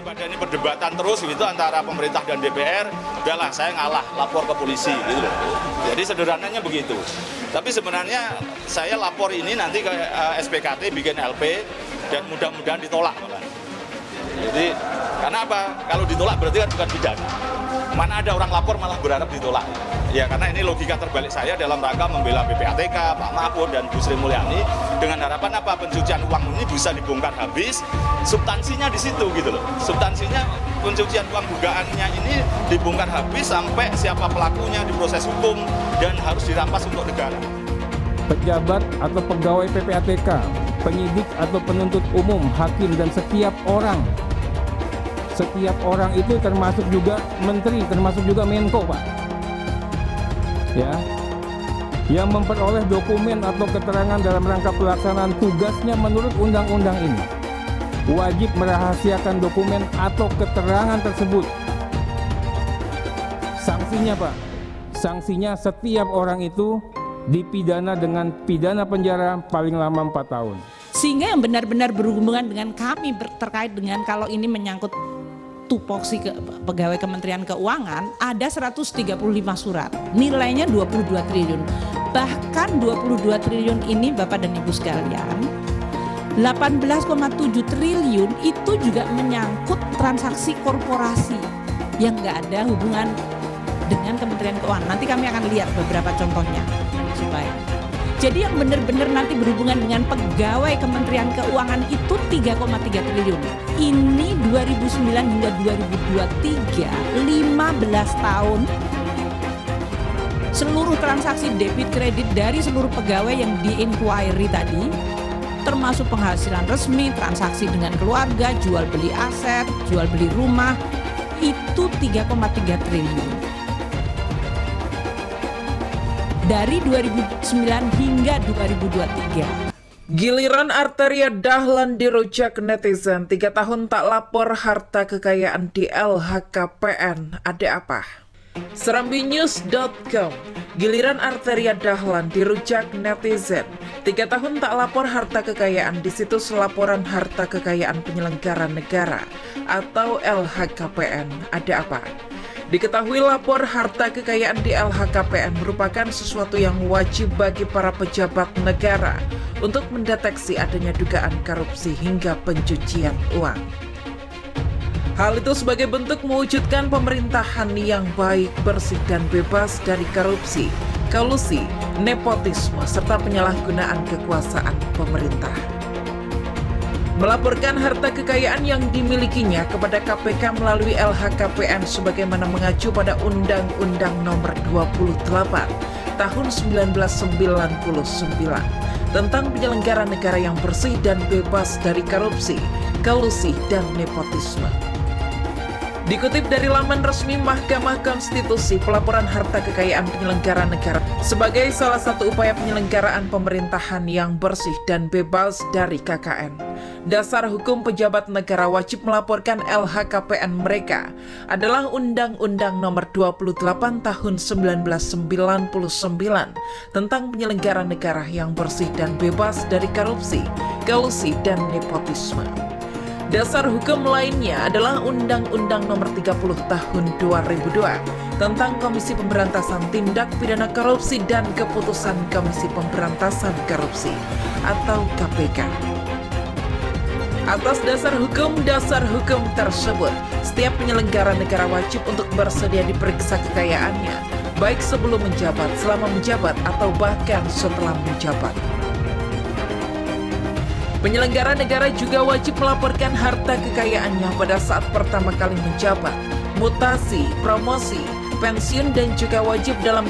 daripada ini perdebatan terus gitu antara pemerintah dan DPR, udahlah saya ngalah, lapor ke polisi gitu loh. Jadi sederhananya begitu. Tapi sebenarnya saya lapor ini nanti ke SPKT bikin LP dan mudah-mudahan ditolak malah. Jadi karena apa? Kalau ditolak berarti kan bukan pidana. Mana ada orang lapor malah berharap ditolak. Ya karena ini logika terbalik saya dalam rangka membela PPATK, Pak Mahfud dan Bu Sri Mulyani dengan harapan apa? Pencucian uang ini bisa dibongkar habis, substansinya di situ gitu loh. Substansinya pencucian uang dugaannya ini dibongkar habis sampai siapa pelakunya diproses hukum dan harus dirampas untuk negara. Pejabat atau pegawai PPATK, penyidik atau penuntut umum, hakim dan setiap orang itu termasuk juga menteri, termasuk juga Menko, Pak. Ya. Yang memperoleh dokumen atau keterangan dalam rangka pelaksanaan tugasnya menurut undang-undang ini wajib merahasiakan dokumen atau keterangan tersebut. Sanksinya, Pak. Sanksinya setiap orang itu dipidana dengan pidana penjara paling lama 4 tahun. Sehingga yang benar-benar berhubungan dengan kami terkait dengan kalau ini menyangkut tupoksi pegawai Kementerian Keuangan ada 135 surat, nilainya 22 triliun. Bahkan 22 triliun ini Bapak dan Ibu sekalian, 18,7 triliun itu juga menyangkut transaksi korporasi yang nggak ada hubungan dengan Kementerian Keuangan. Nanti kami akan lihat beberapa contohnya supaya. Jadi yang benar-benar nanti berhubungan dengan pegawai Kementerian Keuangan itu 3,3 triliun. Ini 2009 hingga 2023, 15 tahun. Seluruh transaksi debit kredit dari seluruh pegawai yang di-inquiry tadi, termasuk penghasilan resmi, transaksi dengan keluarga, jual beli aset, jual beli rumah, itu 3,3 triliun. Dari 2009 hingga 2023. Giliran Arteria Dahlan dirujak netizen, 3 tahun tak lapor harta kekayaan di LHKPN. Ada apa? Serambinews.com. Giliran Arteria Dahlan dirujak netizen, 3 tahun tak lapor harta kekayaan di situs laporan harta kekayaan penyelenggara negara atau LHKPN. Ada apa? Diketahui lapor harta kekayaan di LHKPN merupakan sesuatu yang wajib bagi para pejabat negara untuk mendeteksi adanya dugaan korupsi hingga pencucian uang. Hal itu sebagai bentuk mewujudkan pemerintahan yang baik, bersih, dan bebas dari korupsi, kolusi, nepotisme, serta penyalahgunaan kekuasaan pemerintah. Melaporkan harta kekayaan yang dimilikinya kepada KPK melalui LHKPN sebagaimana mengacu pada Undang-Undang Nomor 28 Tahun 1999 tentang penyelenggara negara yang bersih dan bebas dari korupsi, kolusi, dan nepotisme. Dikutip dari laman resmi Mahkamah Konstitusi, pelaporan harta kekayaan penyelenggara negara sebagai salah satu upaya penyelenggaraan pemerintahan yang bersih dan bebas dari KKN. Dasar hukum pejabat negara wajib melaporkan LHKPN mereka adalah Undang-Undang Nomor 28 Tahun 1999 tentang penyelenggara negara yang bersih dan bebas dari korupsi, kolusi, dan nepotisme. Dasar hukum lainnya adalah Undang-Undang Nomor 30 Tahun 2002 tentang Komisi Pemberantasan Tindak Pidana Korupsi dan Keputusan Komisi Pemberantasan Korupsi atau KPK. Atas dasar hukum tersebut, setiap penyelenggara negara wajib untuk bersedia diperiksa kekayaannya, baik sebelum menjabat, selama menjabat, atau bahkan setelah menjabat. Penyelenggara negara juga wajib melaporkan harta kekayaannya pada saat pertama kali menjabat, mutasi, promosi, pensiun, dan juga wajib dalam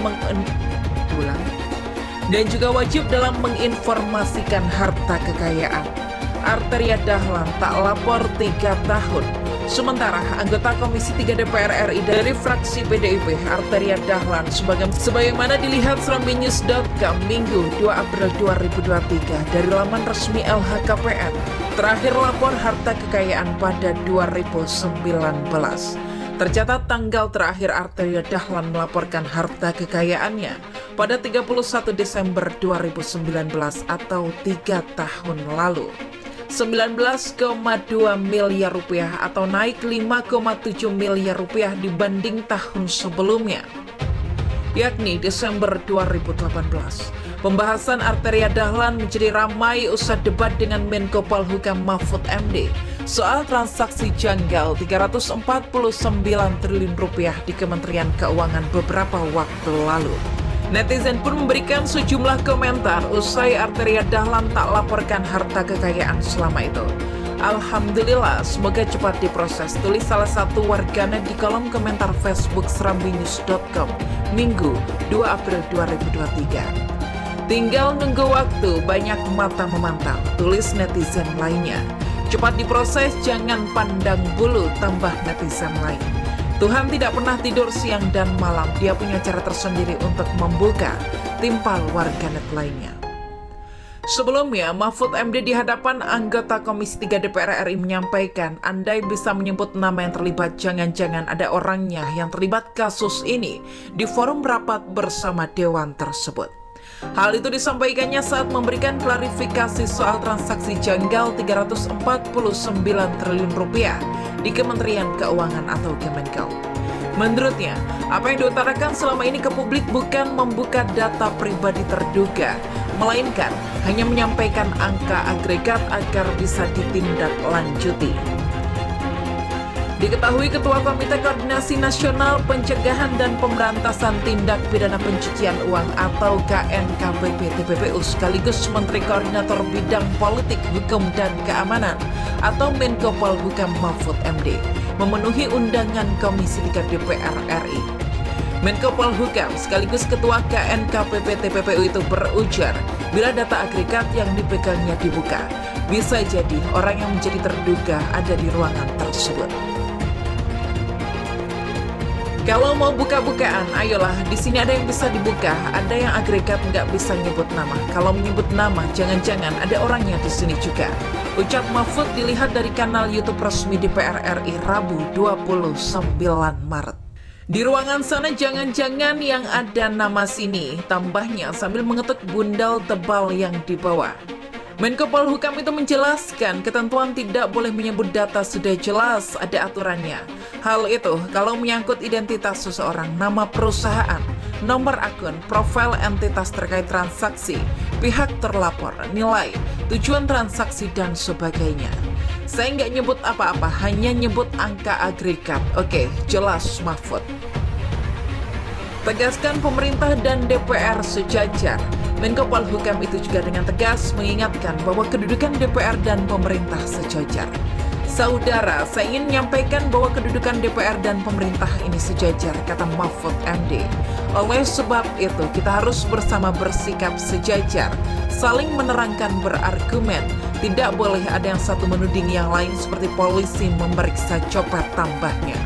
menginformasikan harta kekayaan. Arteria Dahlan tak lapor 3 tahun. Sementara anggota Komisi 3 DPR RI dari fraksi PDIP, Arteria Dahlan, sebagaimana dilihat Serambinews.com Minggu 2 April 2023 dari laman resmi LHKPN, terakhir lapor harta kekayaan pada 2019. Tercatat tanggal terakhir Arteria Dahlan melaporkan harta kekayaannya pada 31 Desember 2019 atau 3 tahun lalu. 19,2 miliar rupiah atau naik 5,7 miliar rupiah dibanding tahun sebelumnya, yakni Desember 2018. Pembahasan Arteria Dahlan menjadi ramai usai debat dengan Menko Polhukam Mahfud MD soal transaksi janggal 349 triliun rupiah di Kementerian Keuangan beberapa waktu lalu. Netizen pun memberikan sejumlah komentar usai Arteria Dahlan tak laporkan harta kekayaan selama itu. Alhamdulillah, semoga cepat diproses, tulis salah satu warganet di kolom komentar Facebook serambinews.com Minggu 2 April 2023. Tinggal nunggu waktu, banyak mata memantau, tulis netizen lainnya. Cepat diproses, jangan pandang bulu, tambah netizen lain. Tuhan tidak pernah tidur siang dan malam, dia punya cara tersendiri untuk membuka, timpal warganet lainnya. Sebelumnya, Mahfud MD di hadapan anggota Komisi 3 DPR RI menyampaikan, andai bisa menyebut nama yang terlibat, jangan-jangan ada orangnya yang terlibat kasus ini di forum rapat bersama Dewan tersebut. Hal itu disampaikannya saat memberikan klarifikasi soal transaksi janggal 349 triliun rupiah di Kementerian Keuangan atau Kemenko. Menurutnya, apa yang diutarakan selama ini ke publik bukan membuka data pribadi terduga, melainkan hanya menyampaikan angka agregat agar bisa ditindaklanjuti. Diketahui Ketua Komite Koordinasi Nasional Pencegahan dan Pemberantasan Tindak Pidana Pencucian Uang atau KNKPP TPPU sekaligus Menteri Koordinator Bidang Politik, Hukum, dan Keamanan atau Menko Polhukam Mahfud MD memenuhi undangan Komisi 3 DPR RI. Menko Polhukam sekaligus Ketua KNKPP TPPU itu berujar, bila data agregat yang dipegangnya dibuka, bisa jadi orang yang menjadi terduga ada di ruangan tersebut. Kalau mau buka-bukaan, ayolah, di sini ada yang bisa dibuka, ada yang agregat nggak bisa nyebut nama. Kalau menyebut nama, jangan-jangan ada orangnya di sini juga. Ucap Mahfud dilihat dari kanal YouTube resmi DPR RI Rabu 29 Maret. Di ruangan sana jangan-jangan yang ada nama sini, tambahnya sambil mengetuk bundal tebal yang dibawa. Menko Polhukam itu menjelaskan ketentuan tidak boleh menyebut data sudah jelas ada aturannya. Hal itu kalau menyangkut identitas seseorang, nama perusahaan, nomor akun, profil entitas terkait transaksi, pihak terlapor, nilai, tujuan transaksi, dan sebagainya. Saya nggak nyebut apa-apa, hanya nyebut angka agregat. Oke, jelas Mahfud. Tegaskan pemerintah dan DPR sejajar. Menko Polhukam itu juga dengan tegas mengingatkan bahwa kedudukan DPR dan pemerintah sejajar. Saudara, saya ingin menyampaikan bahwa kedudukan DPR dan pemerintah ini sejajar, kata Mahfud MD. Oleh sebab itu, kita harus bersama bersikap sejajar, saling menerangkan, berargumen. Tidak boleh ada yang satu menuding yang lain seperti polisi memeriksa copet, tambahnya.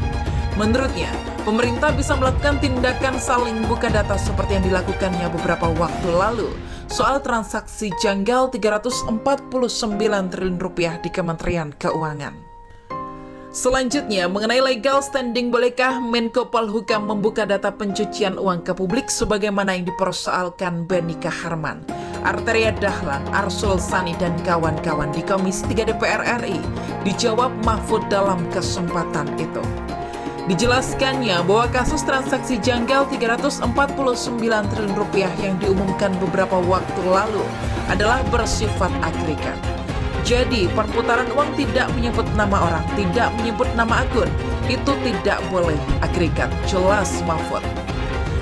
Menurutnya, pemerintah bisa melakukan tindakan saling buka data seperti yang dilakukannya beberapa waktu lalu soal transaksi janggal 349 triliun rupiah di Kementerian Keuangan. Selanjutnya, mengenai legal standing, bolehkah Menko Polhukam membuka data pencucian uang ke publik sebagaimana yang dipersoalkan Benika Harman, Arteria Dahlan, Arsul Sani, dan kawan-kawan di Komisi 3 DPR RI? Dijawab Mahfud dalam kesempatan itu. Dijelaskannya bahwa kasus transaksi janggal 349 triliun rupiah yang diumumkan beberapa waktu lalu adalah bersifat agregat. Jadi, perputaran uang tidak menyebut nama orang, tidak menyebut nama akun, itu tidak boleh agregat, jelas Mahfud.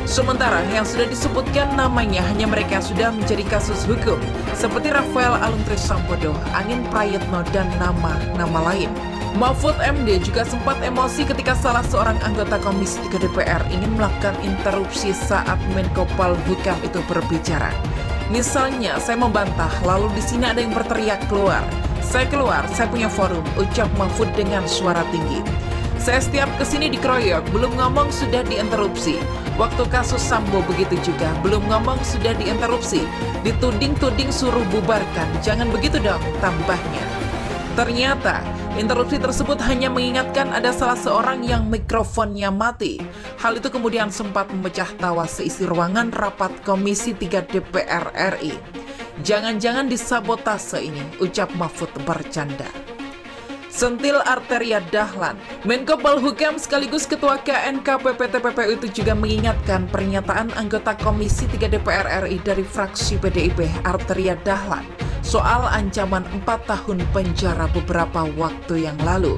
Sementara yang sudah disebutkan namanya hanya mereka yang sudah menjadi kasus hukum, seperti Rafael Aluntri Sambodo, Angin Prayitno, dan nama-nama lain. Mahfud MD juga sempat emosi ketika salah seorang anggota Komisi 3 DPR ingin melakukan interupsi saat Menko Polhukam itu berbicara. Misalnya, saya membantah, lalu di sini ada yang berteriak keluar. Saya keluar, saya punya forum, ucap Mahfud dengan suara tinggi. Saya setiap kesini dikeroyok, belum ngomong sudah diinterupsi. Waktu kasus Sambo begitu juga, belum ngomong sudah diinterupsi. Dituding-tuding suruh bubarkan, jangan begitu dong, tambahnya. Ternyata, interupsi tersebut hanya mengingatkan ada salah seorang yang mikrofonnya mati. Hal itu kemudian sempat memecah tawa seisi ruangan rapat Komisi 3 DPR RI. Jangan-jangan disabotase ini, ucap Mahfud bercanda. Sentil Arteria Dahlan. Menko Polhukam sekaligus Ketua KNKPP TPPU itu juga mengingatkan pernyataan anggota Komisi 3 DPR RI dari fraksi PDIP Arteria Dahlan soal ancaman 4 tahun penjara beberapa waktu yang lalu.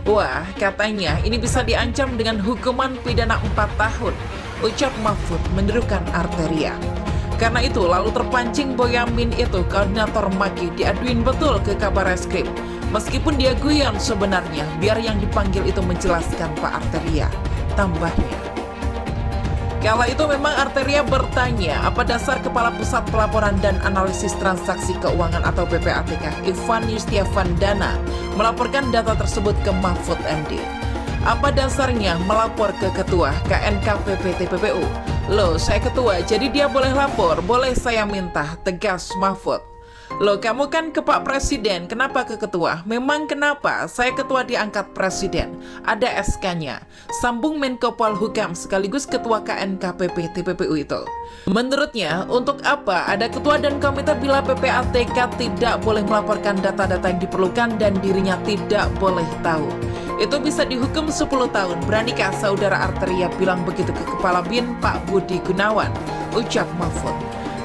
Wah, katanya ini bisa diancam dengan hukuman pidana 4 tahun, ucap Mahfud menderukan Arteria. Karena itu, lalu terpancing Boyamin itu, koordinator Maki, diaduin betul ke Kabareskrim. Meskipun dia guyon sebenarnya, biar yang dipanggil itu menjelaskan Pak Arteria, tambahnya. Kala itu memang Arteria bertanya, apa dasar Kepala Pusat Pelaporan dan Analisis Transaksi Keuangan atau PPATK, Ivan Yustiavandana, melaporkan data tersebut ke Mahfud MD. Apa dasarnya melapor ke Ketua KNKPP TPPU? Loh, saya ketua, jadi dia boleh lapor, boleh saya minta, tegas Mahfud. Loh, kamu kan ke Pak Presiden, kenapa ke ketua? Memang kenapa? Saya ketua diangkat Presiden. Ada SK-nya. Sambung Menko Polhukam sekaligus Ketua KNKPP TPPU itu. Menurutnya, untuk apa ada ketua dan komite bila PPATK tidak boleh melaporkan data-data yang diperlukan dan dirinya tidak boleh tahu? Itu bisa dihukum 10 tahun. Beranikah saudara Arteria bilang begitu ke Kepala BIN Pak Budi Gunawan? Ucap Mahfud.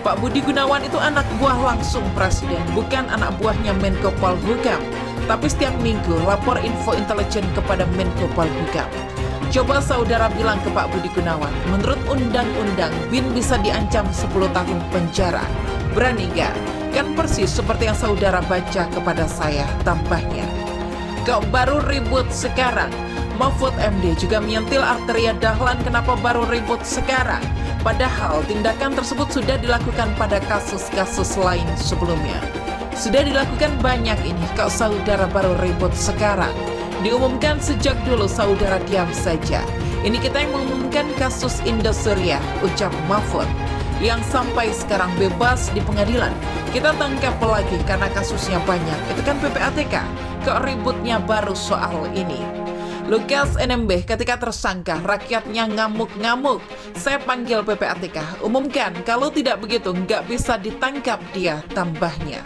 Pak Budi Gunawan itu anak buah langsung Presiden, bukan anak buahnya Menko Polhukam. Tapi setiap minggu lapor info intelijen kepada Menko Polhukam. Coba saudara bilang ke Pak Budi Gunawan, menurut undang-undang BIN bisa diancam 10 tahun penjara. Berani gak? Kan persis seperti yang saudara baca kepada saya, tambahnya. Kok baru ribut sekarang? Mahfud MD juga menyentil Arteria Dahlan kenapa baru ribut sekarang. Padahal tindakan tersebut sudah dilakukan pada kasus-kasus lain sebelumnya. Sudah dilakukan banyak ini, kok saudara baru ribut sekarang? Diumumkan sejak dulu, saudara diam saja. Ini kita yang mengumumkan kasus Indosuria, ucap Mahfud. Yang sampai sekarang bebas di pengadilan. Kita tangkap lagi karena kasusnya banyak. Itu kan PPATK, kok ributnya baru soal ini? Lukas NMB ketika tersangka, rakyatnya ngamuk-ngamuk. Saya panggil PPATK, umumkan kalau tidak begitu nggak bisa ditangkap dia, tambahnya.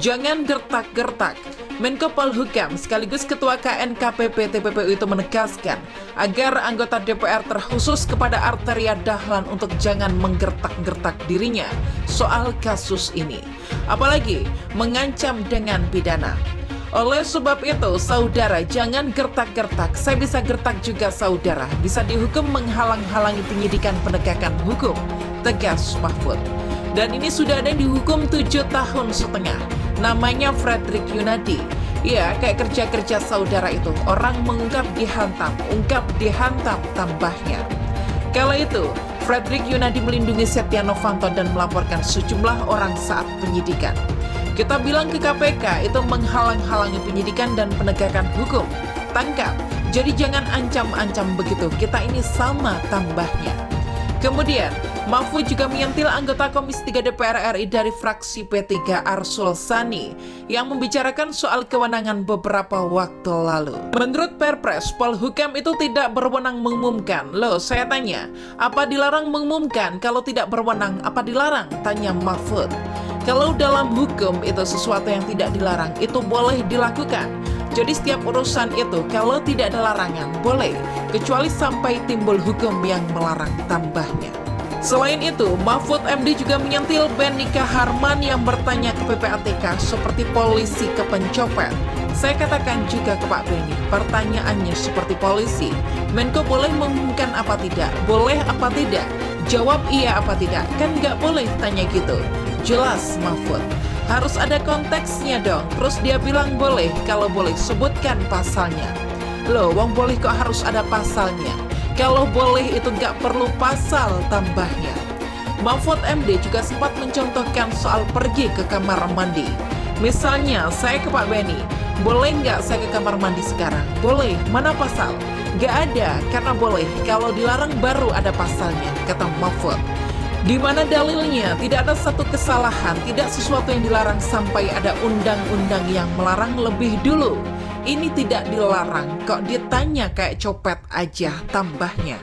Jangan gertak-gertak. Menko Polhukam sekaligus Ketua KNKPP TPPU itu menegaskan agar anggota DPR terkhusus kepada Arteria Dahlan untuk jangan menggertak-gertak dirinya soal kasus ini. Apalagi mengancam dengan pidana. Oleh sebab itu, saudara jangan gertak-gertak. Saya bisa gertak juga saudara. Bisa dihukum menghalang-halangi penyidikan penegakan hukum, tegas Mahfud. Dan ini sudah ada yang dihukum 7 tahun setengah. Namanya Fredrik Yunadi. Ya, kayak kerja-kerja saudara itu. Orang mengungkap dihantam, ungkap dihantam, tambahnya. Kala itu, Fredrik Yunadi melindungi Setia Novanto dan melaporkan sejumlah orang saat penyidikan. Kita bilang ke KPK itu menghalang-halangi penyidikan dan penegakan hukum. Tangkap, jadi jangan ancam-ancam begitu, kita ini sama, tambahnya. Kemudian, Mahfud juga menyentil anggota Komisi 3 DPR RI dari fraksi P3 Arsul Sani yang membicarakan soal kewenangan beberapa waktu lalu. Menurut Perpres, Polhukam itu tidak berwenang mengumumkan. Loh, saya tanya, apa dilarang mengumumkan? Kalau tidak berwenang, apa dilarang? Tanya Mahfud. Kalau dalam hukum itu sesuatu yang tidak dilarang, itu boleh dilakukan. Jadi setiap urusan itu kalau tidak ada larangan, boleh. Kecuali sampai timbul hukum yang melarang, tambahnya. Selain itu, Mahfud MD juga menyentil Benika Harman yang bertanya ke PPATK seperti polisi ke pencopet. Saya katakan juga ke Pak Beni, pertanyaannya seperti polisi. Menko boleh mengumumkan apa tidak? Boleh apa tidak? Jawab iya apa tidak? Kan nggak boleh tanya gitu. Jelas Mahfud, harus ada konteksnya dong. Terus dia bilang boleh, kalau boleh sebutkan pasalnya. Loh, wong boleh kok harus ada pasalnya? Kalau boleh itu nggak perlu pasal, tambahnya. Mahfud MD juga sempat mencontohkan soal pergi ke kamar mandi. Misalnya, saya ke Pak Beni, boleh nggak saya ke kamar mandi sekarang? Boleh, mana pasal? Nggak ada, karena boleh. Kalau dilarang baru ada pasalnya, kata Mahfud. Di mana dalilnya tidak ada satu kesalahan, tidak sesuatu yang dilarang sampai ada undang-undang yang melarang lebih dulu. Ini tidak dilarang, kok ditanya kayak copet aja, tambahnya.